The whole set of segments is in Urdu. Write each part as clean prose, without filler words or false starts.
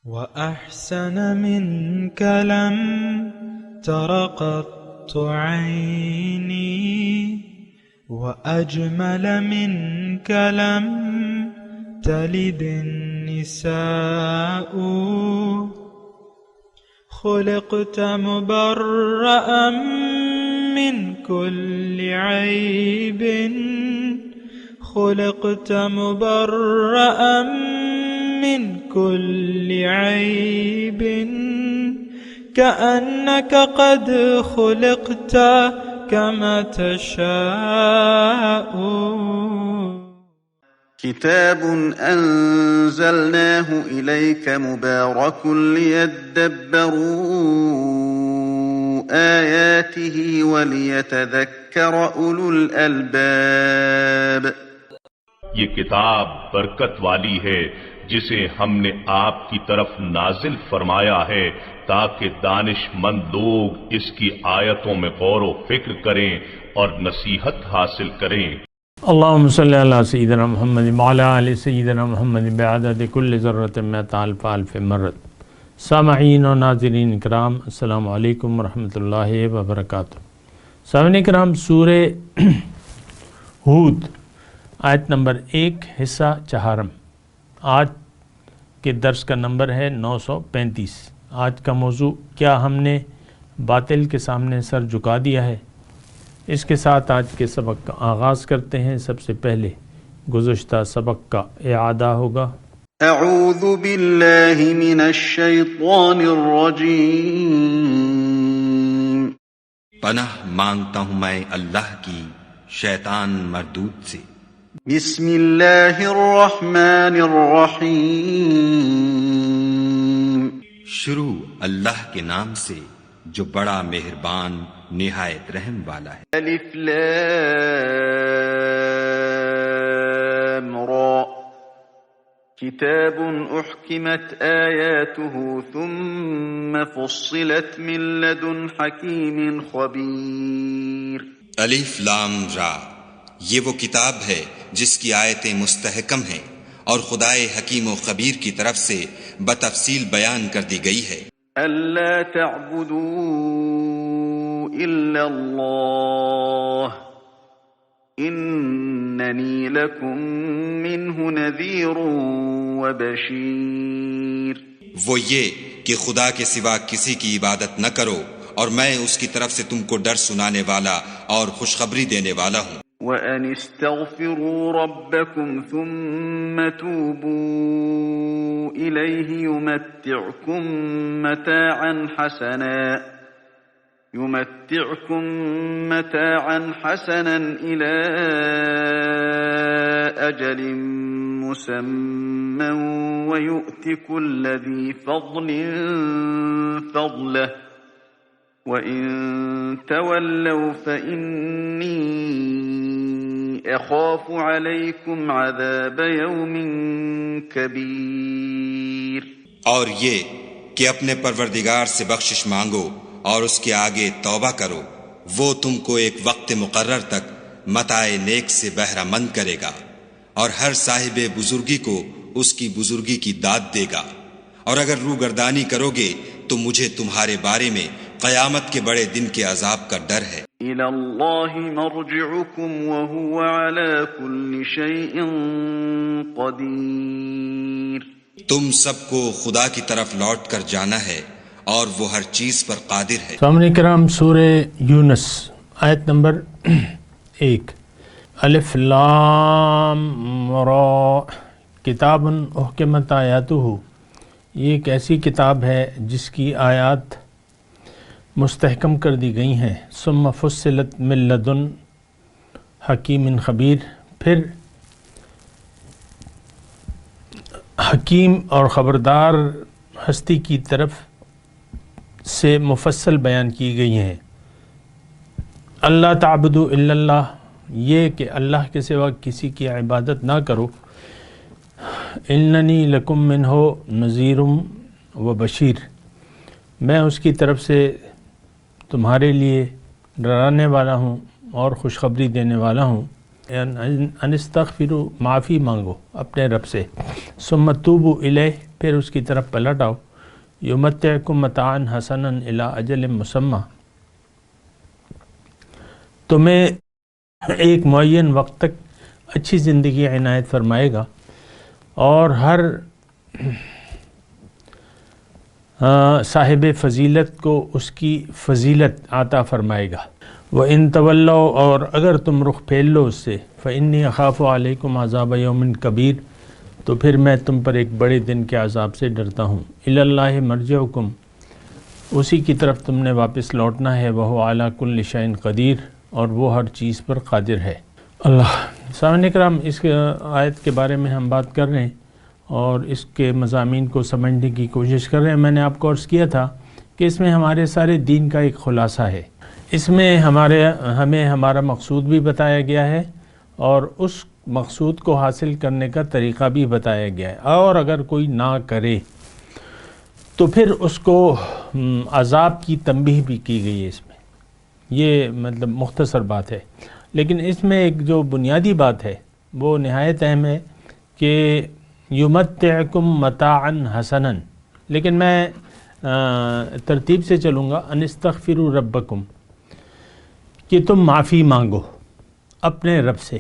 وأحسن منك لم تر قط عيني، وأجمل منك لم تلد النساء. خلقت مبرأ من كل عيب، خلقت مبرأ من كل عيب، كأنك قد خلقت كما تشاء. كتاب أنزلناه إليك مبارك ليدبروا آياته وليتذكر أولو الألباب. یہ کتاب برکت والی ہے جسے ہم نے آپ کی طرف نازل فرمایا ہے تاکہ دانش مند لوگ اس کی آیتوں میں غور و فکر کریں اور نصیحت حاصل کریں۔ اللہم صلی علی سیدنا محمد وعلی آل سیدنا محمد بعدد کل ذرۃ مئۃ الف الف مرۃ۔ سامعین و ناظرین کرام، السلام علیکم ورحمۃ اللہ وبرکاتہ۔ سامعین کرام، سورہ ہود آیت نمبر 1 حصہ چہارم۔ آج کے درس کا نمبر ہے 935۔ آج کا موضوع، کیا ہم نے باطل کے سامنے سر جھکا دیا ہے؟ اس کے ساتھ آج کے سبق کا آغاز کرتے ہیں۔ سب سے پہلے گزشتہ سبق کا اعادہ ہوگا۔ اعوذ باللہ من الشیطان الرجیم۔ پناہ مانگتا ہوں میں اللہ کی شیطان مردود سے۔ بسم اللہ الرحمن الرحیم۔ شروع اللہ کے نام سے جو بڑا مہربان نہایت رحم والا ہے۔ الف لام را، کتاب احکمت آیاته ثم فصلت من لدن حکیم خبیر۔ الف لام را، یہ وہ کتاب ہے جس کی آیتیں مستحکم ہیں اور خدائے حکیم و خبیر کی طرف سے بتفصیل بیان کر دی گئی ہے۔ الا تعبدوا الا اللہ اننی لکم منہ نذیر وبشیر۔ وہ یہ کہ خدا کے سوا کسی کی عبادت نہ کرو اور میں اس کی طرف سے تم کو ڈر سنانے والا اور خوشخبری دینے والا ہوں۔ وَأَنِ اسْتَغْفِرُوا رَبَّكُمْ ثُمَّ تُوبُوا إِلَيْهِ يُمَتِّعْكُمْ مَتَاعًا حَسَنًا إِلَى أَجَلٍ مُّسَمًّى وَيُؤْتِ كُلَّ ذِي فَضْلٍ فَضْلَهُ وَإِن تَوَلَّوْا فَإِنِّي اخاف علیکم عذاب یوم کبیر۔ اور یہ کہ اپنے پروردگار سے بخشش مانگو اور اس کے آگے توبہ کرو، وہ تم کو ایک وقت مقرر تک متاع نیک سے بہرہ مند کرے گا اور ہر صاحب بزرگی کو اس کی بزرگی کی داد دے گا۔ اور اگر روگردانی کرو گے تو مجھے تمہارے بارے میں قیامت کے بڑے دن کے عذاب کا ڈر ہے۔ إِلَى اللَّهِ مَرْجِعُكُمْ وَهُوَ عَلَى كُلِّ شَيْءٍ قَدِيرٌ۔ تم سب کو خدا کی طرف لوٹ کر جانا ہے اور وہ ہر چیز پر قادر ہے۔ سامعین کرام، سورہ یونس آیت نمبر 1۔ الف لام را، کتاب احکمت آیاتہ، یہ ایک ایسی کتاب ہے جس کی آیات مستحکم کر دی گئی ہیں۔ ثم فصلت من لدن حکیم خبیر، پھر حکیم اور خبردار ہستی کی طرف سے مفصل بیان کی گئی ہیں۔ اللہ تعبدوا الا اللہ، یہ کہ اللہ کے سوا کسی کی عبادت نہ کرو۔ اننی لکم منہ نذیر و بشیر، میں اس کی طرف سے تمہارے لیے ڈرانے والا ہوں اور خوشخبری دینے والا ہوں۔ انستغفروا، معافی مانگو اپنے رب سے، ثم توبوا الیہ، پھر اس کی طرف پلٹ آؤ. یمتعکم متاعا حسنا الی اجل مسمی، تمہیں ایک معین وقت تک اچھی زندگی عنایت فرمائے گا اور ہر صاحب فضیلت کو اس کی فضیلت عطا فرمائے گا. وَإِن تَوَلَّوْا، اور اگر تم رخ پھیر لو اس سے، فَإِنِّي أَخَافُ عَلَيْكُمْ عَذَابَ يَوْمٍ كَبِيرٍ، تو پھر میں تم پر ایک بڑے دن کے عذاب سے ڈرتا ہوں. إِلَى اللَّهِ مَرْجِعُكُمْ، اسی کی طرف تم نے واپس لوٹنا ہے. وَهُوَ عَلَى كُلِّ شَيْءٍ قَدِيرٌ، اور وہ ہر چیز پر قادر ہے. اللہ. سامعین کرام، اس آیت کے بارے میں ہم بات کر رہے ہیں اور اس کے مضامین کو سمجھنے کی کوشش کر رہے ہیں. میں نے آپ کو عرض کیا تھا کہ اس میں ہمارے سارے دین کا ایک خلاصہ ہے. اس میں ہمیں ہمارا مقصود بھی بتایا گیا ہے اور اس مقصود کو حاصل کرنے کا طریقہ بھی بتایا گیا ہے، اور اگر کوئی نہ کرے تو پھر اس کو عذاب کی تنبیہ بھی کی گئی ہے اس میں. یہ مطلب مختصر بات ہے، لیکن اس میں ایک جو بنیادی بات ہے وہ نہایت اہم ہے کہ یمتعکم متاعا حسنا. لیکن میں ترتیب سے چلوں گا. ان استغفروا ربکم، کہ تم معافی مانگو اپنے رب سے.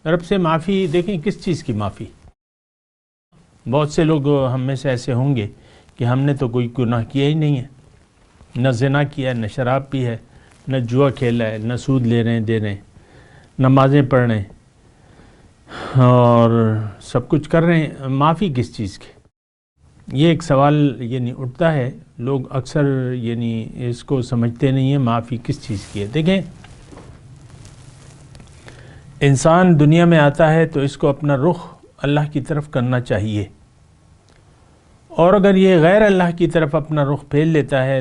رب سے معافی، دیکھیں کس چیز کی معافی. بہت سے لوگ ہم میں سے ایسے ہوں گے کہ ہم نے تو کوئی گناہ کیا ہی نہیں ہے، نہ زنا کیا ہے، نہ شراب پی ہے، نہ جوا کھیلا ہے، نہ سود لے رہے ہیں دے رہے ہیں، نمازیں پڑھ رہے ہیں اور سب کچھ کر رہے ہیں. معافی کس چیز کی؟ یہ ایک سوال یعنی اٹھتا ہے. لوگ اکثر یعنی اس کو سمجھتے نہیں ہیں معافی کس چیز کی ہے. دیکھیں، انسان دنیا میں آتا ہے تو اس کو اپنا رخ اللہ کی طرف کرنا چاہیے، اور اگر یہ غیر اللہ کی طرف اپنا رخ پھیر لیتا ہے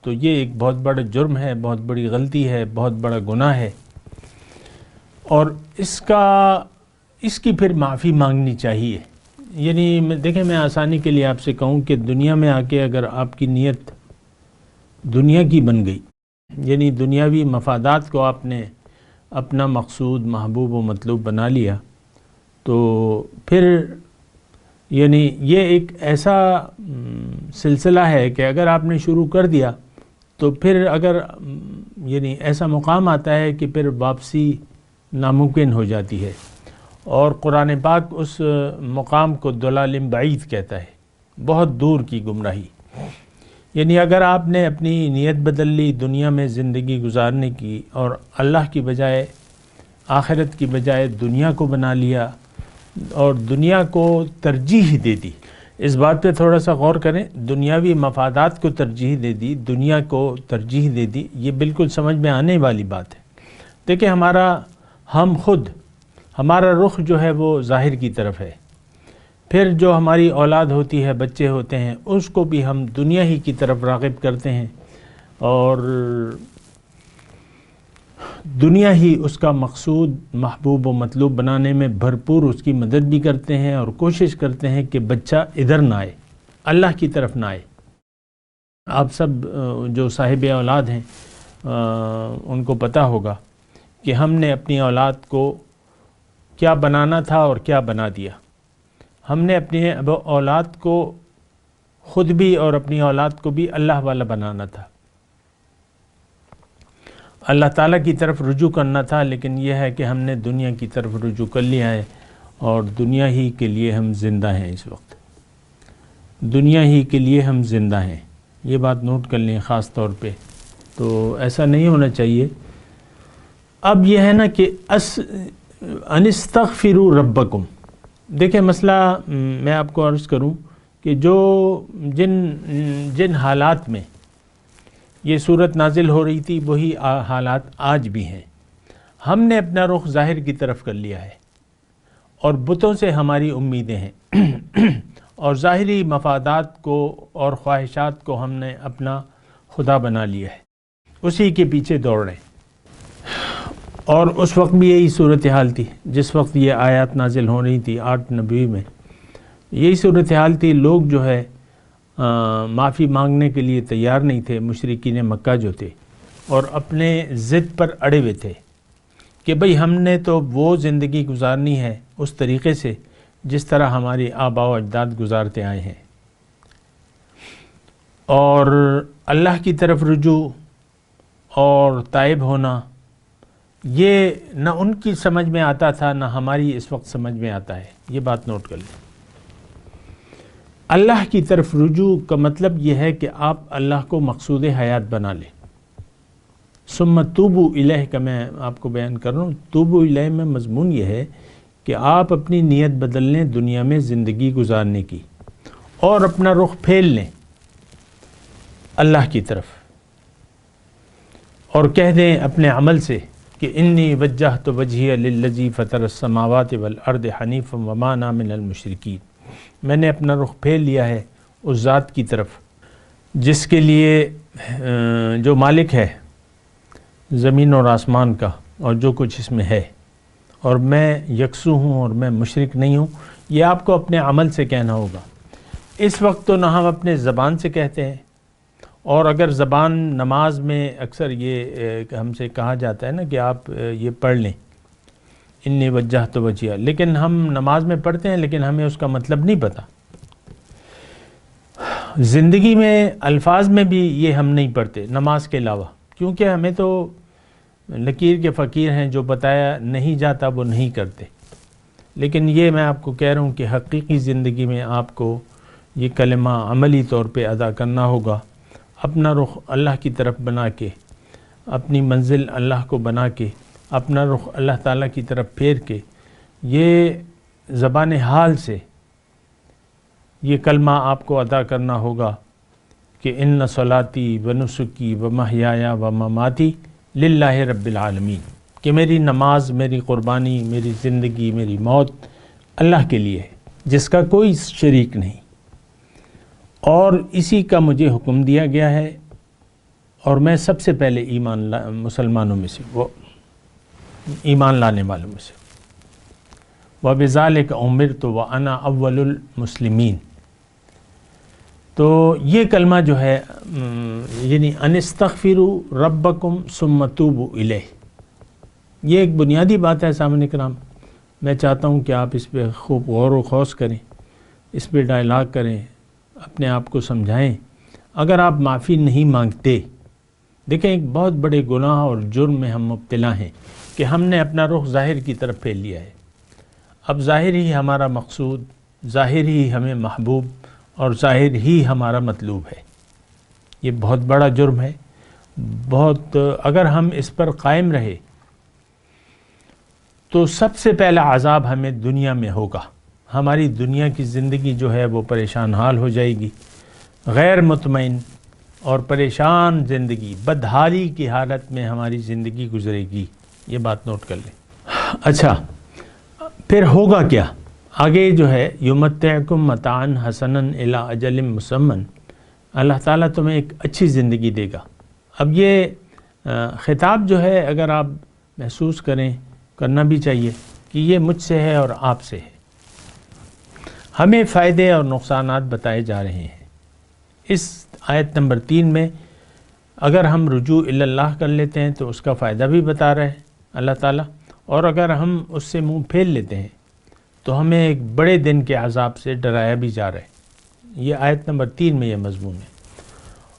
تو یہ ایک بہت بڑا جرم ہے، بہت بڑی غلطی ہے، بہت بڑا گناہ ہے، اور اس کی پھر معافی مانگنی چاہیے. یعنی دیکھیں، میں آسانی کے لیے آپ سے کہوں کہ دنیا میں آ کے اگر آپ کی نیت دنیا کی بن گئی، یعنی دنیاوی مفادات کو آپ نے اپنا مقصود، محبوب و مطلوب بنا لیا، تو پھر یعنی یہ ایک ایسا سلسلہ ہے کہ اگر آپ نے شروع کر دیا تو پھر اگر یعنی ایسا مقام آتا ہے کہ پھر واپسی ناممکن ہو جاتی ہے. اور قرآن پاک اس مقام کو ضلال بعید کہتا ہے، بہت دور کی گمراہی. یعنی اگر آپ نے اپنی نیت بدل لی دنیا میں زندگی گزارنے کی، اور اللہ کی بجائے، آخرت کی بجائے دنیا کو بنا لیا اور دنیا کو ترجیح دے دی. اس بات پہ تھوڑا سا غور کریں. دنیاوی مفادات کو ترجیح دے دی، دنیا کو ترجیح دے دی، یہ بالکل سمجھ میں آنے والی بات ہے. دیکھیں، ہمارا رخ جو ہے وہ ظاہر کی طرف ہے. پھر جو ہماری اولاد ہوتی ہے، بچے ہوتے ہیں، اس کو بھی ہم دنیا ہی کی طرف راغب کرتے ہیں، اور دنیا ہی اس کا مقصود، محبوب و مطلوب بنانے میں بھرپور اس کی مدد بھی کرتے ہیں، اور کوشش کرتے ہیں کہ بچہ ادھر نہ آئے، اللہ کی طرف نہ آئے. آپ سب جو صاحب اولاد ہیں ان کو پتہ ہوگا کہ ہم نے اپنی اولاد کو کیا بنانا تھا اور کیا بنا دیا. ہم نے اپنی اولاد کو خود بھی اور اپنی اولاد کو بھی اللہ والا بنانا تھا، اللہ تعالیٰ کی طرف رجوع کرنا تھا. لیکن یہ ہے کہ ہم نے دنیا کی طرف رجوع کر لیا ہے، اور دنیا ہی کے لیے ہم زندہ ہیں. اس وقت دنیا ہی کے لیے ہم زندہ ہیں. یہ بات نوٹ کر لیں خاص طور پہ. تو ایسا نہیں ہونا چاہیے. اب یہ ہے نا کہ ان استغفروا ربکم. دیکھیں، مسئلہ میں آپ کو عرض کروں کہ جن حالات میں یہ صورت نازل ہو رہی تھی وہی حالات آج بھی ہیں. ہم نے اپنا رخ ظاہر کی طرف کر لیا ہے، اور بتوں سے ہماری امیدیں ہیں، اور ظاہری مفادات کو اور خواہشات کو ہم نے اپنا خدا بنا لیا ہے، اسی کے پیچھے دوڑ رہے ہیں. اور اس وقت بھی یہی صورتحال تھی جس وقت یہ آیات نازل ہو رہی تھی 8 نبوی میں. یہی صورتحال تھی. لوگ جو ہے معافی مانگنے کے لیے تیار نہیں تھے. مشرکین مکہ جو تھے، اور اپنے ضد پر اڑے ہوئے تھے کہ بھئی ہم نے تو وہ زندگی گزارنی ہے اس طریقے سے جس طرح ہماری آباء و اجداد گزارتے آئے ہیں، اور اللہ کی طرف رجوع اور تائب ہونا یہ نہ ان کی سمجھ میں آتا تھا نہ ہماری اس وقت سمجھ میں آتا ہے. یہ بات نوٹ کر لیں. اللہ کی طرف رجوع کا مطلب یہ ہے کہ آپ اللہ کو مقصود حیات بنا لیں. ثم توبوا الیہ کا میں آپ کو بیان کر رہا ہوں. توبوا الیہ میں مضمون یہ ہے کہ آپ اپنی نیت بدل لیں دنیا میں زندگی گزارنے کی، اور اپنا رخ پھیر لیں اللہ کی طرف، اور کہہ دیں اپنے عمل سے کہ انی وجہت وجہی للذی فطر السماوات والارض حنیفا وما انا من المشرکین. میں نے اپنا رخ پھیر لیا ہے اس ذات کی طرف جس کے لیے جو مالک ہے زمین اور آسمان کا اور جو کچھ اس میں ہے، اور میں یکسو ہوں اور میں مشرک نہیں ہوں. یہ آپ کو اپنے عمل سے کہنا ہوگا. اس وقت تو نہ ہم اپنے زبان سے کہتے ہیں، اور اگر زبان نماز میں اکثر یہ ہم سے کہا جاتا ہے نا کہ آپ یہ پڑھ لیں انی وجہت وجہی، لیکن ہم نماز میں پڑھتے ہیں لیکن ہمیں اس کا مطلب نہیں پتہ. زندگی میں الفاظ میں بھی یہ ہم نہیں پڑھتے نماز کے علاوہ، کیونکہ ہمیں تو لکیر کے فقیر ہیں، جو بتایا نہیں جاتا وہ نہیں کرتے. لیکن یہ میں آپ کو کہہ رہا ہوں کہ حقیقی زندگی میں آپ کو یہ کلمہ عملی طور پہ ادا کرنا ہوگا. اپنا رخ اللہ کی طرف بنا کے، اپنی منزل اللہ کو بنا کے، اپنا رخ اللہ تعالیٰ کی طرف پھیر کے، یہ زبان حال سے یہ کلمہ آپ کو ادا کرنا ہوگا کہ ان صلاتی و نسکی و محیای و مماتی للہ رب العالمین، کہ میری نماز، میری قربانی، میری زندگی، میری موت اللہ کے لیے ہے جس کا کوئی شریک نہیں، اور اسی کا مجھے حکم دیا گیا ہے، اور میں سب سے پہلے مسلمانوں میں سے، وہ ایمان لانے والوں میں سے. وَبِذَلِكَ أُمِرْتُ وَأَنَا أَوَّلُ الْمُسْلِمِينَ. تو یہ کلمہ جو ہے یعنی ان استغفروا ربکم ثم توبوا الیہ، یہ ایک بنیادی بات ہے سامعین کرام. میں چاہتا ہوں کہ آپ اس پہ خوب غور و خوض کریں، اس پہ ڈائلاگ کریں، اپنے آپ کو سمجھائیں. اگر آپ معافی نہیں مانگتے، دیکھیں ایک بہت بڑے گناہ اور جرم میں ہم مبتلا ہیں کہ ہم نے اپنا رخ ظاہر کی طرف پھیر لیا ہے. اب ظاہر ہی ہمارا مقصود، ظاہر ہی ہمیں محبوب، اور ظاہر ہی ہمارا مطلوب ہے. یہ بہت بڑا جرم ہے. بہت اگر ہم اس پر قائم رہے تو سب سے پہلا عذاب ہمیں دنیا میں ہوگا. ہماری دنیا کی زندگی جو ہے وہ پریشان حال ہو جائے گی، غیر مطمئن اور پریشان زندگی، بدحالی کی حالت میں ہماری زندگی گزرے گی. یہ بات نوٹ کر لیں. اچھا، پھر ہوگا کیا آگے جو ہے؟ یمتعکم متاعا حسنا الی اجل مسمى، اللہ تعالیٰ تمہیں ایک اچھی زندگی دے گا. اب یہ خطاب جو ہے اگر آپ محسوس کریں، کرنا بھی چاہیے کہ یہ مجھ سے ہے اور آپ سے ہے. ہمیں فائدے اور نقصانات بتائے جا رہے ہیں. اس آیت نمبر 3 میں اگر ہم رجوع الی اللہ کر لیتے ہیں تو اس کا فائدہ بھی بتا رہے ہیں اللہ تعالیٰ، اور اگر ہم اس سے منہ پھیر لیتے ہیں تو ہمیں ایک بڑے دن کے عذاب سے ڈرایا بھی جا رہا ہے. یہ آیت نمبر 3 میں یہ مضمون ہے.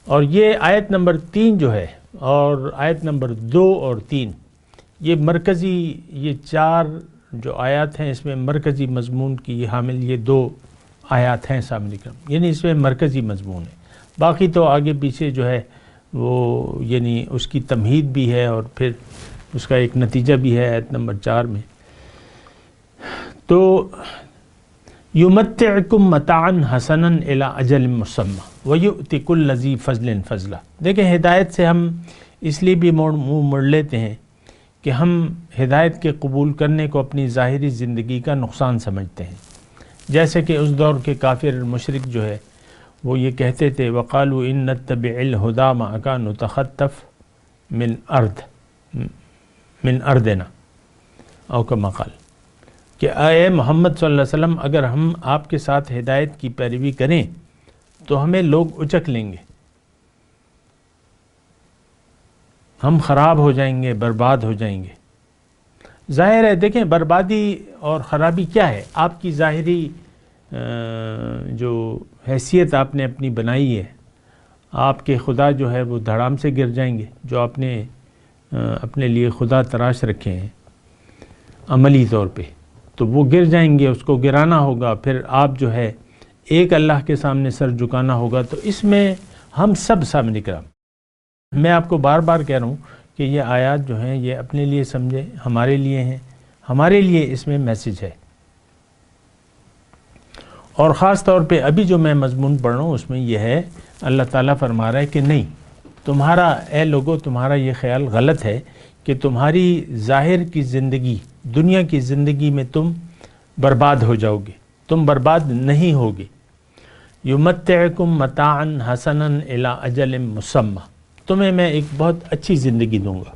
اور یہ آیت نمبر 3 جو ہے اور آیت نمبر 2 اور 3 یہ مرکزی، یہ 4 جو آیات ہیں اس میں مرکزی مضمون کی حامل یہ 2 آیات ہیں سامنے کرم، یعنی اس میں مرکزی مضمون ہے. باقی تو آگے پیچھے جو ہے وہ یعنی اس کی تمہید بھی ہے اور پھر اس کا ایک نتیجہ بھی ہے آیت نمبر 4 میں. تو یمتعکم متاعا حسنا الی اجل مسمى ویؤتی کل ذی فضل فضلہ. دیکھیں ہدایت سے ہم اس لیے بھی منہ موڑ لیتے ہیں کہ ہم ہدایت کے قبول کرنے کو اپنی ظاہری زندگی کا نقصان سمجھتے ہیں. جیسے کہ اس دور کے کافر مشرک جو ہے وہ یہ کہتے تھے وقالوا ان نتبع الہدی معک نتخطف من ارضنا او کما قال، کہ اے محمد صلی اللہ علیہ وسلم اگر ہم آپ کے ساتھ ہدایت کی پیروی کریں تو ہمیں لوگ اچک لیں گے، ہم خراب ہو جائیں گے، برباد ہو جائیں گے. ظاہر ہے دیکھیں بربادی اور خرابی کیا ہے، آپ کی ظاہری جو حیثیت آپ نے اپنی بنائی ہے، آپ کے خدا جو ہے وہ دھڑام سے گر جائیں گے، جو آپ نے اپنے لیے خدا تراش رکھے ہیں عملی طور پہ، تو وہ گر جائیں گے، اس کو گرانا ہوگا، پھر آپ جو ہے ایک اللہ کے سامنے سر جھکانا ہوگا۔ تو اس میں ہم سب سامنے کرام، میں آپ کو بار بار کہہ رہا ہوں کہ یہ آیات جو ہیں یہ اپنے لیے سمجھیں، ہمارے لیے ہیں، ہمارے لیے اس میں میسج ہے۔ اور خاص طور پہ ابھی جو میں مضمون پڑھ رہا ہوں اس میں یہ ہے، اللہ تعالیٰ فرما رہا ہے کہ نہیں، تمہارا اے لوگو تمہارا یہ خیال غلط ہے کہ تمہاری ظاہر کی زندگی، دنیا کی زندگی میں تم برباد ہو جاؤ گے، تم برباد نہیں ہوگے۔ یمتعکم متاعا حسنا الی اجل مسمی، تمہیں میں ایک بہت اچھی زندگی دوں گا۔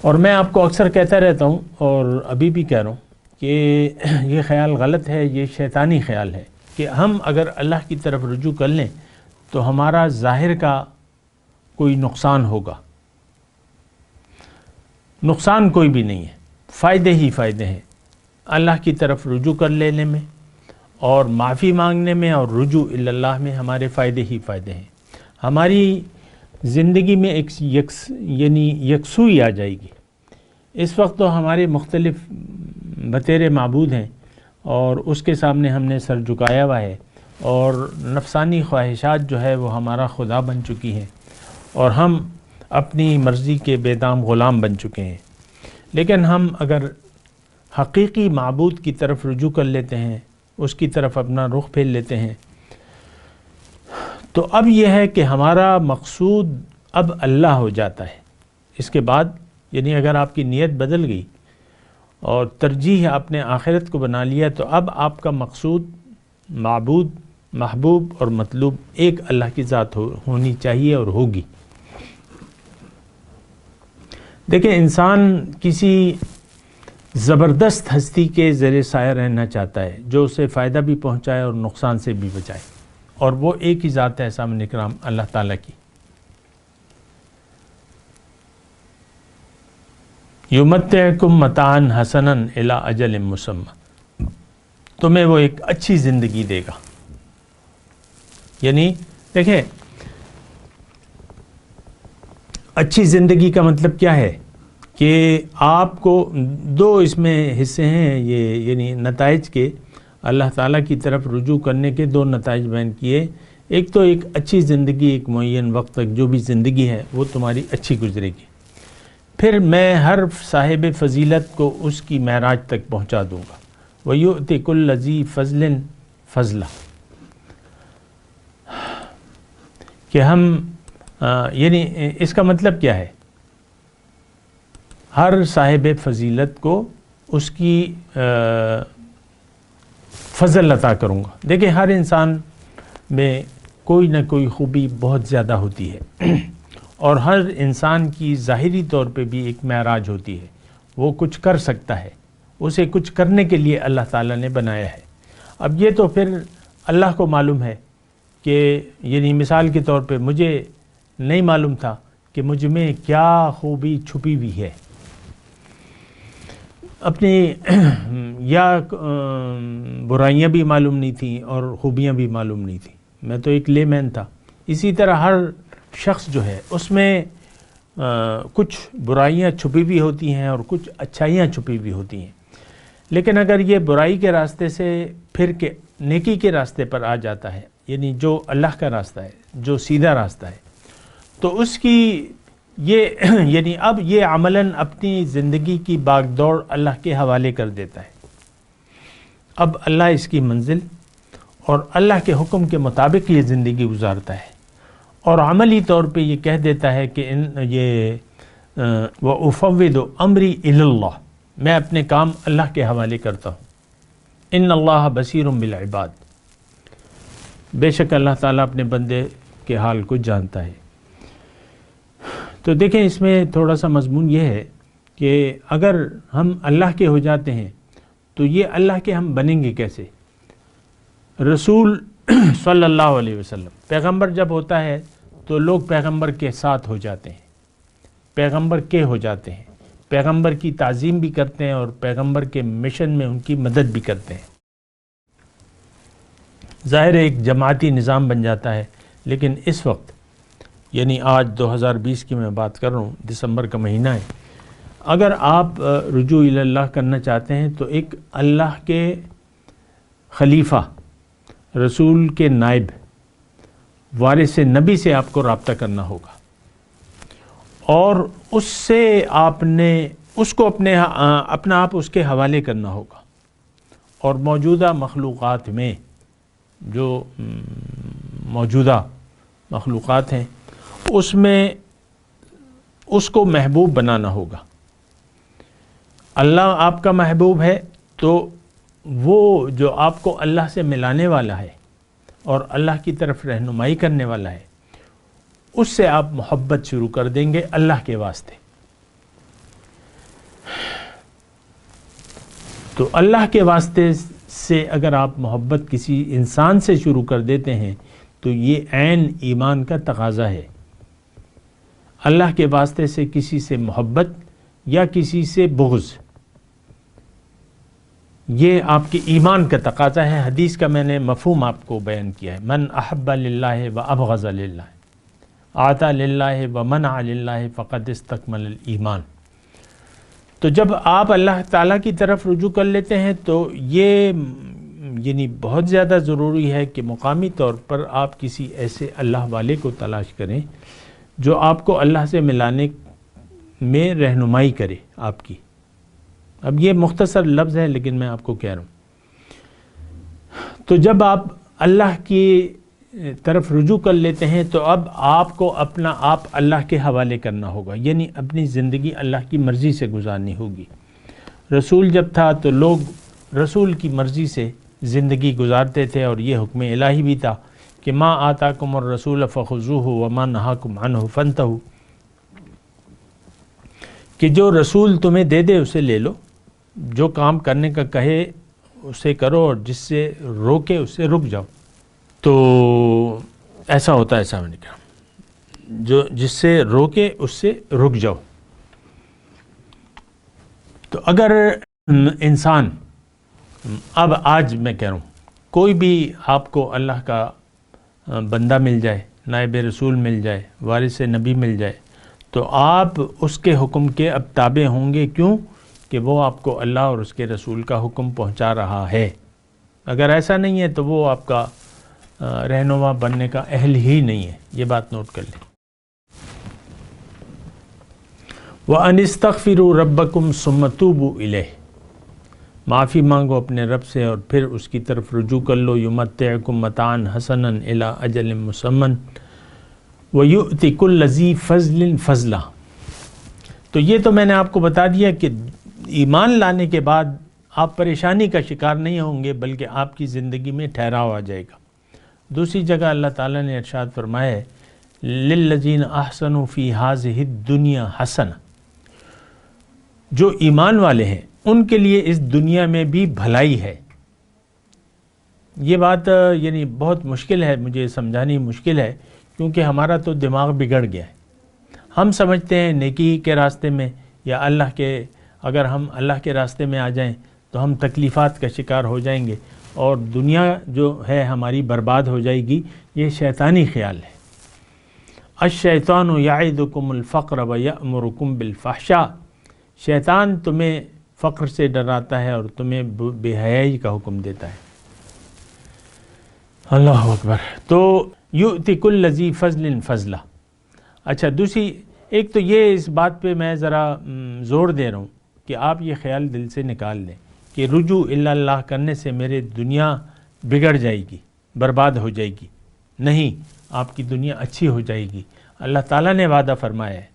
اور میں آپ کو اکثر کہتا رہتا ہوں اور ابھی بھی کہہ رہا ہوں کہ یہ خیال غلط ہے، یہ شیطانی خیال ہے کہ ہم اگر اللہ کی طرف رجوع کر لیں تو ہمارا ظاہر کا کوئی نقصان ہوگا۔ نقصان کوئی بھی نہیں ہے، فائدے ہی فائدے ہیں اللہ کی طرف رجوع کر لینے میں اور معافی مانگنے میں اور رجوع اللہ میں، ہمارے فائدے ہی فائدے ہیں۔ ہماری زندگی میں ایک یکسوئی آ جائے گی۔ اس وقت تو ہمارے مختلف بتیرے معبود ہیں اور اس کے سامنے ہم نے سر جھکایا ہوا ہے، اور نفسانی خواہشات جو ہے وہ ہمارا خدا بن چکی ہیں، اور ہم اپنی مرضی کے بے دام غلام بن چکے ہیں۔ لیکن ہم اگر حقیقی معبود کی طرف رجوع کر لیتے ہیں، اس کی طرف اپنا رخ پھیر لیتے ہیں، تو اب یہ ہے کہ ہمارا مقصود اب اللہ ہو جاتا ہے۔ اس کے بعد یعنی اگر آپ کی نیت بدل گئی اور ترجیح آپ نے آخرت کو بنا لیا، تو اب آپ کا مقصود، معبود، محبوب اور مطلوب ایک اللہ کی ذات ہونی چاہیے اور ہوگی۔ دیکھیں انسان کسی زبردست ہستی کے زیر سایہ رہنا چاہتا ہے جو اسے فائدہ بھی پہنچائے اور نقصان سے بھی بچائے، اور وہ ایک ہی ذات ہے سامنے کرام، اللہ تعالیٰ کی۔ یمتعکم متاعا حسنا الی اجل مسمی، تمہیں وہ ایک اچھی زندگی دے گا۔ یعنی دیکھیں اچھی زندگی کا مطلب کیا ہے کہ آپ کو دو اس میں حصے ہیں، یہ یعنی نتائج کے، اللہ تعالیٰ کی طرف رجوع کرنے کے دو نتائج بیان کیے۔ ایک تو ایک اچھی زندگی، ایک معین وقت تک جو بھی زندگی ہے وہ تمہاری اچھی گزرے گی، پھر میں ہر صاحب فضیلت کو اس کی معراج تک پہنچا دوں گا۔ وَيُؤْتِ كُلَّ ذِي فَضْلٍ فَضْلَهُ، کہ ہم یعنی اس کا مطلب کیا ہے، ہر صاحب فضیلت کو اس کی فضل عطا کروں گا۔ دیکھیں ہر انسان میں کوئی نہ کوئی خوبی بہت زیادہ ہوتی ہے، اور ہر انسان کی ظاہری طور پہ بھی ایک معراج ہوتی ہے، وہ کچھ کر سکتا ہے، اسے کچھ کرنے کے لیے اللہ تعالیٰ نے بنایا ہے۔ اب یہ تو پھر اللہ کو معلوم ہے کہ یعنی مثال کے طور پہ مجھے نہیں معلوم تھا کہ مجھ میں کیا خوبی چھپی ہوئی ہے، اپنی یا برائیاں بھی معلوم نہیں تھیں اور خوبیاں بھی معلوم نہیں تھیں، میں تو ایک لے مین تھا۔ اسی طرح ہر شخص جو ہے اس میں کچھ برائیاں چھپی ہوئی ہوتی ہیں اور کچھ اچھائیاں چھپی ہوئی ہوتی ہیں، لیکن اگر یہ برائی کے راستے سے پھر کے نیکی کے راستے پر آ جاتا ہے، یعنی جو اللہ کا راستہ ہے، جو سیدھا راستہ ہے، تو اس کی یہ یعنی اب یہ عملاً اپنی زندگی کی باغ دوڑ اللہ کے حوالے کر دیتا ہے۔ اب اللہ اس کی منزل اور اللہ کے حکم کے مطابق یہ زندگی گزارتا ہے، اور عملی طور پہ یہ کہہ دیتا ہے کہ وَأُفَوِّضُ أَمْرِي إِلَى اللَّهِ، میں اپنے کام اللہ کے حوالے کرتا ہوں۔ إِنَّ اللَّهَ بَصِيرٌ بِالْعِبَادِ، بے شک اللہ تعالیٰ اپنے بندے کے حال کو جانتا ہے۔ تو دیکھیں اس میں تھوڑا سا مضمون یہ ہے کہ اگر ہم اللہ کے ہو جاتے ہیں تو یہ اللہ کے ہم بنیں گے کیسے؟ رسول صلی اللہ علیہ وسلم پیغمبر جب ہوتا ہے تو لوگ پیغمبر کے ساتھ ہو جاتے ہیں، پیغمبر کے ہو جاتے ہیں، پیغمبر کی تعظیم بھی کرتے ہیں اور پیغمبر کے مشن میں ان کی مدد بھی کرتے ہیں۔ ظاہر ہے ایک جماعتی نظام بن جاتا ہے، لیکن اس وقت یعنی آج 2020 کی میں بات کر رہا ہوں، دسمبر کا مہینہ ہے، اگر آپ رجوع الی اللہ کرنا چاہتے ہیں تو ایک اللہ کے خلیفہ، رسول کے نائب، وارث نبی سے آپ کو رابطہ کرنا ہوگا، اور اس سے آپ نے اس کو اپنا آپ اس کے حوالے کرنا ہوگا، اور موجودہ مخلوقات میں جو موجودہ مخلوقات ہیں اس میں اس کو محبوب بنانا ہوگا۔ اللہ آپ کا محبوب ہے تو وہ جو آپ کو اللہ سے ملانے والا ہے اور اللہ کی طرف رہنمائی کرنے والا ہے، اس سے آپ محبت شروع کر دیں گے اللہ کے واسطے۔ تو اللہ کے واسطے سے اگر آپ محبت کسی انسان سے شروع کر دیتے ہیں تو یہ عین ایمان کا تقاضا ہے۔ اللہ کے واسطے سے کسی سے محبت یا کسی سے بغض، یہ آپ کے ایمان کا تقاضا ہے۔ حدیث کا میں نے مفہوم آپ کو بیان کیا ہے، من احب للہ و ابغض للہ، آتا للہ و منع للہ فقد استکمل الایمان۔ تو جب آپ اللہ تعالیٰ کی طرف رجوع کر لیتے ہیں تو یہ یعنی بہت زیادہ ضروری ہے کہ مقامی طور پر آپ کسی ایسے اللہ والے کو تلاش کریں جو آپ کو اللہ سے ملانے میں رہنمائی کرے آپ کی۔ اب یہ مختصر لفظ ہے لیکن میں آپ کو کہہ رہا ہوں۔ تو جب آپ اللہ کی طرف رجوع کر لیتے ہیں تو اب آپ کو اپنا آپ اللہ کے حوالے کرنا ہوگا، یعنی اپنی زندگی اللہ کی مرضی سے گزارنی ہوگی۔ رسول جب تھا تو لوگ رسول کی مرضی سے زندگی گزارتے تھے، اور یہ حکم الہی بھی تھا کہ ما آتاکم الرسول فخذوہ وما نہاکم عنہ فانتہوا، کہ جو رسول تمہیں دے دے اسے لے لو، جو کام کرنے کا کہے اسے کرو، اور جس سے روکے اس سے رک جاؤ۔ تو ایسا ہوتا ہے، ایسا میں نے کہا، جو جس سے روکے اس سے رک جاؤ۔ تو اگر انسان اب آج میں کہہ رہا ہوں کوئی بھی آپ کو اللہ کا بندہ مل جائے، نائب رسول مل جائے، وارث نبی مل جائے، تو آپ اس کے حکم کے اب تابع ہوں گے، کیوں کہ وہ آپ کو اللہ اور اس کے رسول کا حکم پہنچا رہا ہے۔ اگر ایسا نہیں ہے تو وہ آپ کا رہنما بننے کا اہل ہی نہیں ہے، یہ بات نوٹ کر لیں۔ وَأَنِ اسْتَغْفِرُوا رَبَّكُمْ ثُمَّ تُوبُوا إِلَيْهِ، معافی مانگو اپنے رب سے اور پھر اس کی طرف رجوع کر لو۔ يُمَتِّعْكُمْ مَتَاعًا حَسَنًا إِلَىٰ أَجَلٍ مُّسَمًّى وَيُؤْتِ كُلَّ ذِي فَضْلٍ فَضْلَهُ۔ تو یہ تو میں نے آپ کو بتا دیا کہ ایمان لانے کے بعد آپ پریشانی کا شکار نہیں ہوں گے، بلکہ آپ کی زندگی میں ٹھہراؤ آ جائے گا۔ دوسری جگہ اللہ تعالیٰ نے ارشاد فرمایا ہے لِلَّذِينَ أَحْسَنُوا فِي هَٰذِهِ الدُّنْيَا حَسَنَةٌ، جو ایمان والے ہیں ان کے لیے اس دنیا میں بھی بھلائی ہے۔ یہ بات یعنی بہت مشکل ہے، مجھے سمجھانی مشکل ہے، کیونکہ ہمارا تو دماغ بگڑ گیا ہے۔ ہم سمجھتے ہیں نیکی کے راستے میں یا اگر ہم اللہ کے راستے میں آ جائیں تو ہم تکلیفات کا شکار ہو جائیں گے اور دنیا جو ہے ہماری برباد ہو جائے گی۔ یہ شیطانی خیال ہے۔ الشیطان یعدکم الفقر ویأمرکم بالفحشاء، شیطان تمہیں فقر سے ڈراتا ہے اور تمہیں بے حیائی کا حکم دیتا ہے۔ اللہ اکبر۔ تو یؤتی کل ذی فضل فضلہ۔ اچھا، دوسری ایک تو یہ اس بات پہ میں ذرا زور دے رہا ہوں کہ آپ یہ خیال دل سے نکال لیں کہ رجوع الی اللہ کرنے سے میرے دنیا بگڑ جائے گی، برباد ہو جائے گی۔ نہیں، آپ کی دنیا اچھی ہو جائے گی۔ اللہ تعالیٰ نے وعدہ فرمایا ہے،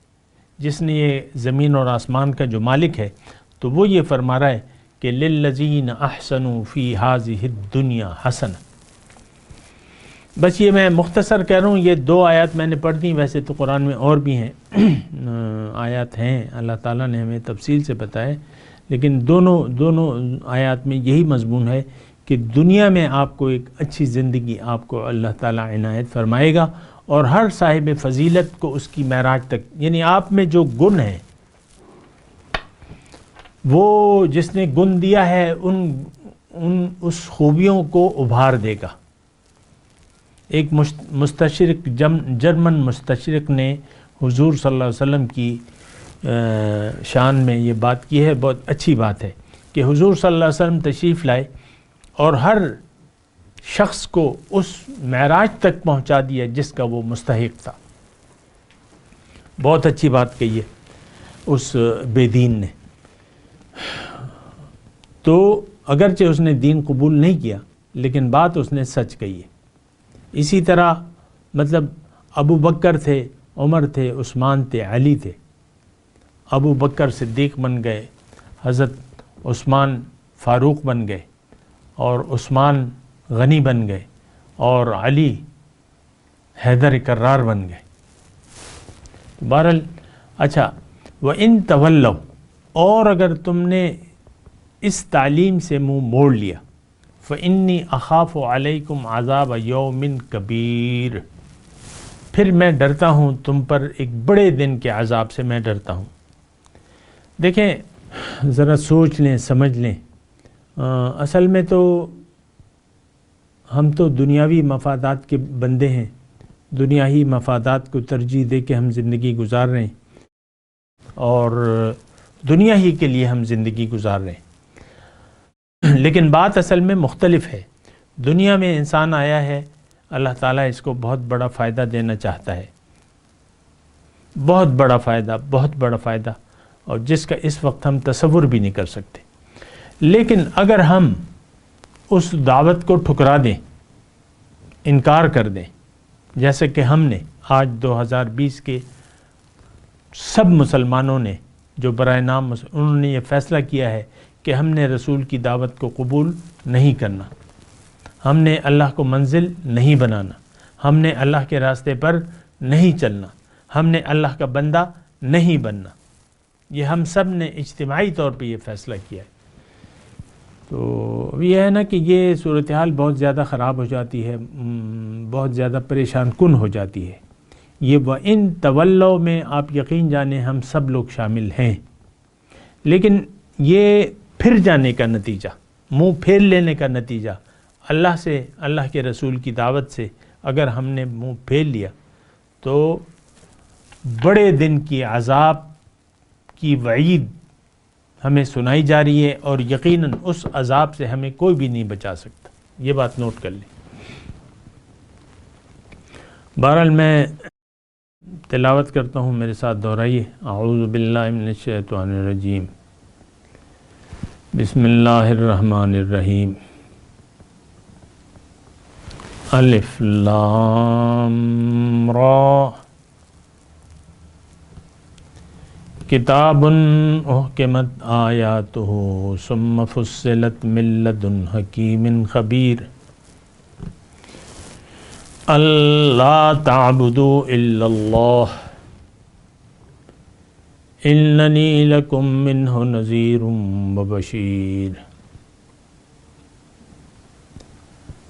جس نے یہ زمین اور آسمان کا جو مالک ہے، تو وہ یہ فرما رہا ہے کہ للذین احسنوا فی ہذہ الدنیا حسنہ۔ بس یہ میں مختصر کہہ رہا ہوں، یہ 2 آیات میں نے پڑھ دی، ویسے تو قرآن میں اور بھی ہیں آیات ہیں، اللہ تعالیٰ نے ہمیں تفصیل سے بتایا، لیکن دونوں آیات میں یہی مضمون ہے کہ دنیا میں آپ کو ایک اچھی زندگی آپ کو اللہ تعالیٰ عنایت فرمائے گا، اور ہر صاحب فضیلت کو اس کی معراج تک، یعنی آپ میں جو گن ہیں وہ جس نے گن دیا ہے اس خوبیوں کو ابھار دے گا۔ ایک مستشرق جرمن مستشرق نے حضور صلی اللہ علیہ وسلم کی شان میں یہ بات کی ہے، بہت اچھی بات ہے کہ حضور صلی اللہ علیہ وسلم تشریف لائے اور ہر شخص کو اس معراج تک پہنچا دیا جس کا وہ مستحق تھا۔ بہت اچھی بات کہی ہے اس بے دین نے۔ تو اگرچہ اس نے دین قبول نہیں کیا لیکن بات اس نے سچ کہی ہے۔ اسی طرح مطلب ابو بکر تھے، عمر تھے، عثمان تھے، علی تھے۔ ابو بکر صدیق بن گئے، حضرت عثمان فاروق بن گئے، اور عثمان غنی بن گئے، اور علی حیدر کرار بن گئے۔ بہرحال اچھا، وَإِن تَوَلَّوْا، اور اگر تم نے اس تعلیم سے منہ موڑ لیا، فَإِنِّي أَخَافُ عَلَيْكُمْ عَذَابَ يَوْمٍ كَبِيرٍ، پھر میں ڈرتا ہوں تم پر ایک بڑے دن کے عذاب سے میں ڈرتا ہوں۔ دیکھیں ذرا سوچ لیں، سمجھ لیں، اصل میں تو ہم تو دنیاوی مفادات کے بندے ہیں، دنیاوی مفادات کو ترجیح دے کے ہم زندگی گزار رہے ہیں اور دنیا ہی کے لیے ہم زندگی گزار رہے ہیں، لیکن بات اصل میں مختلف ہے۔ دنیا میں انسان آیا ہے، اللہ تعالیٰ اس کو بہت بڑا فائدہ دینا چاہتا ہے، بہت بڑا فائدہ، بہت بڑا فائدہ، اور جس کا اس وقت ہم تصور بھی نہیں کر سکتے۔ لیکن اگر ہم اس دعوت کو ٹھکرا دیں، انکار کر دیں، جیسے کہ ہم نے آج 2020 کے سب مسلمانوں نے جو برائے نام انہوں نے یہ فیصلہ کیا ہے کہ ہم نے رسول کی دعوت کو قبول نہیں کرنا، ہم نے اللہ کو منزل نہیں بنانا، ہم نے اللہ کے راستے پر نہیں چلنا، ہم نے اللہ کا بندہ نہیں بننا، یہ ہم سب نے اجتماعی طور پہ یہ فیصلہ کیا ہے۔ تو یہ ہے نا کہ یہ صورتحال بہت زیادہ خراب ہو جاتی ہے، بہت زیادہ پریشان کن ہو جاتی ہے۔ یہ وَإِن تَوَلَّوْا میں آپ یقین جانیں ہم سب لوگ شامل ہیں، لیکن یہ پھر جانے کا نتیجہ، منہ پھیر لینے کا نتیجہ، اللہ سے، اللہ کے رسول کی دعوت سے اگر ہم نے منہ پھیر لیا تو بڑے دن کی عذاب کی وعید ہمیں سنائی جا رہی ہے، اور یقیناً اس عذاب سے ہمیں کوئی بھی نہیں بچا سکتا۔ یہ بات نوٹ کر لیں۔ بہرحال میں تلاوت کرتا ہوں، میرے ساتھ دہرائیے۔ اعوذ باللہ من الشیطان الرجیم، بسم اللہ الرحمن الرحیم، الف لام را، کتاب احکمت آیاتہ ثم فصلت من لدن حکیم خبیر، اللہ تعبدوا الا اللہ اننی لکم منہ نذیر وبشیر،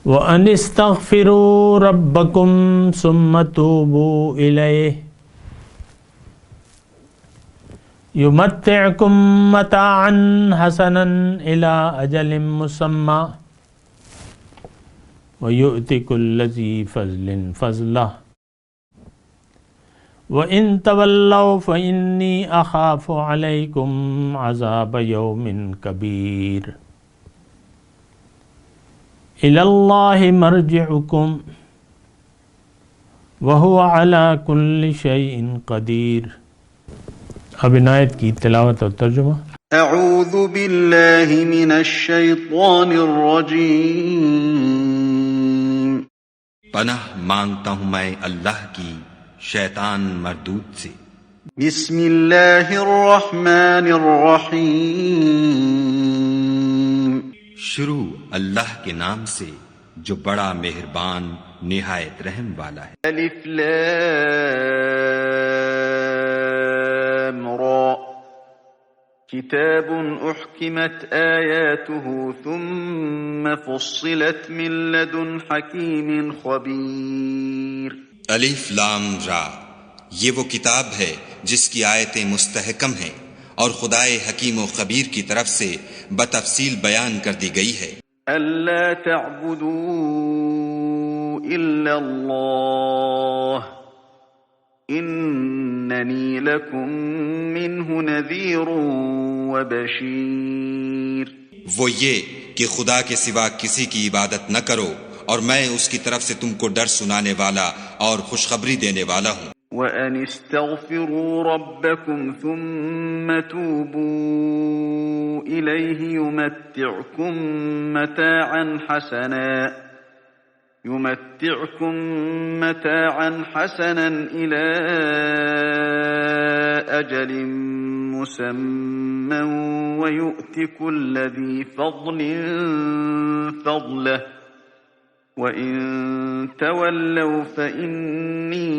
وَأَنِ اسْتَغْفِرُوا رَبَّكُمْ ثُمَّ تُوبُوا إِلَيْهِ يُمَتِّعْكُمْ مَتَاعًا حَسَنًا إِلَىٰ أَجَلٍ مُّسَمًّى وَيُؤْتِ كُلَّ ذِي فَضْلٍ فَضْلَهُ وَإِن تَوَلَّوْا فَإِنِّي أَخَافُ عَلَيْكُمْ عَذَابَ يَوْمٍ كَبِيرٍ، إِلَى اللَّهِ مَرْجِعُكُمْ وَهُوَ عَلَى كُلِّ شَيْءٍ قَدِيرٌ۔ اب ان آیت کی تلاوت اور ترجمہ۔ اعوذ باللہ من الشیطان الرجیم، پناہ مانگتا ہوں میں اللہ کی شیطان مردود سے۔ بسم اللہ الرحمن الرحیم، شروع اللہ کے نام سے جو بڑا مہربان نہایت رحم والا ہے۔ الف لام را، کتاب احکمت آیاته ثم فصلت من لدن حکیم خبیر۔ الف لام را، یہ وہ کتاب ہے جس کی آیتیں مستحکم ہیں اور خدائے حکیم و خبیر کی طرف سے بتفصیل بیان کر دی گئی ہے۔ ألا تعبدوا إلا الله إنني لكم منه نذير وبشير۔ وہ یہ کہ خدا کے سوا کسی کی عبادت نہ کرو، اور میں اس کی طرف سے تم کو ڈر سنانے والا اور خوشخبری دینے والا ہوں۔ وَأَنِ اسْتَغْفِرُوا رَبَّكُمْ ثُمَّ تُوبُوا إِلَيْهِ يُمَتِّعْكُمْ مَتَاعًا حَسَنًا إِلَى أَجَلٍ مُّسَمًّى وَيُؤْتِ كُلَّ ذِي فَضْلٍ فَضْلَهُ وَإِن تَوَلَّوْا فَإِنِّي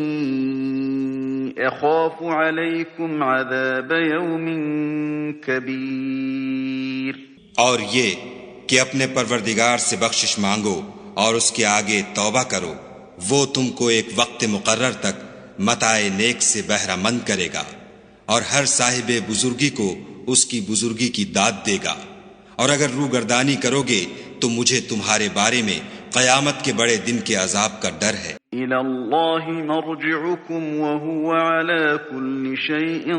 أَخَافُ عَلَيْكُمْ عَذَابَ يَوْمٍ كَبِيرٍ۔ اور یہ کہ اپنے پروردگار سے بخشش مانگو اور اس کے آگے توبہ کرو، وہ تم کو ایک وقت مقرر تک متاع نیک سے بہرہ مند کرے گا، اور ہر صاحب بزرگی کو اس کی بزرگی کی داد دے گا، اور اگر روگردانی کرو گے تو مجھے تمہارے بارے میں قیامت کے بڑے دن کے عذاب کا ڈر ہے۔ إِلَى اللَّهِ مَرْجِعُكُمْ وَهُوَ عَلَى كُلِّ شَيْءٍ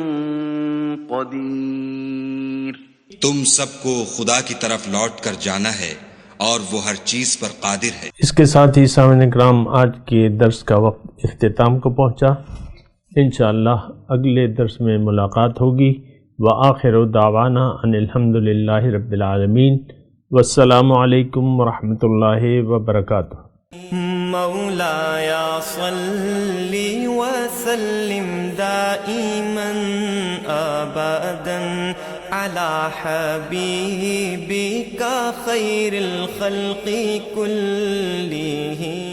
قَدِيرٌ۔ تم سب کو خدا کی طرف لوٹ کر جانا ہے اور وہ ہر چیز پر قادر ہے۔ اس کے ساتھ ہی سامعین کرام آج کے درس کا وقت اختتام کو پہنچا۔ انشاءاللہ اگلے درس میں ملاقات ہوگی۔ وآخر دعوانا ان الحمد للہ رب العالمین، والسلام علیکم ورحمۃ اللہ وبرکاتہ۔ مولاي صل وسلم دائما أبدا على حبيبك خير الخلق كلهم۔